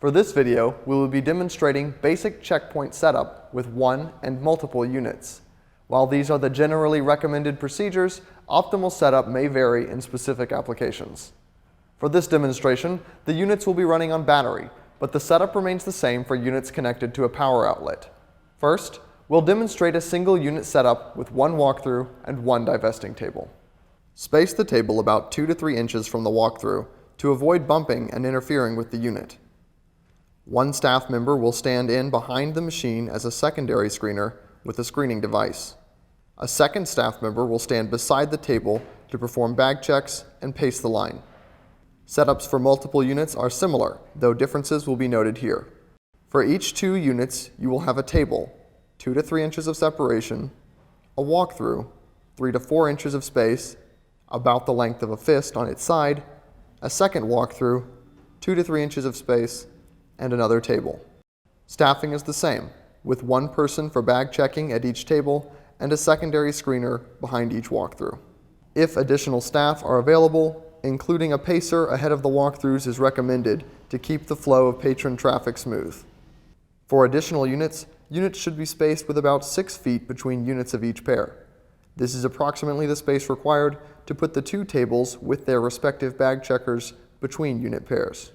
For this video, we will be demonstrating basic checkpoint setup with one and multiple units. While these are the generally recommended procedures, optimal setup may vary in specific applications. For this demonstration, the units will be running on battery, but the setup remains the same for units connected to a power outlet. First, we'll demonstrate a single unit setup with one walkthrough and one divesting table. Space the table about 2 to 3 inches from the walkthrough to avoid bumping and interfering with the unit. One staff member will stand in behind the machine as a secondary screener with a screening device. A second staff member will stand beside the table to perform bag checks and pace the line. Setups for multiple units are similar, though differences will be noted here. For each 2 units, you will have a table, 2 to 3 inches of separation, a walkthrough, 3 to 4 inches of space, about the length of a fist on its side, a second walkthrough, 2 to 3 inches of space, and another table. Staffing is the same, with one person for bag checking at each table and a secondary screener behind each walkthrough. If additional staff are available, including a pacer ahead of the walkthroughs is recommended to keep the flow of patron traffic smooth. For additional units, units should be spaced with about 6 feet between units of each pair. This is approximately the space required to put the 2 tables with their respective bag checkers between unit pairs.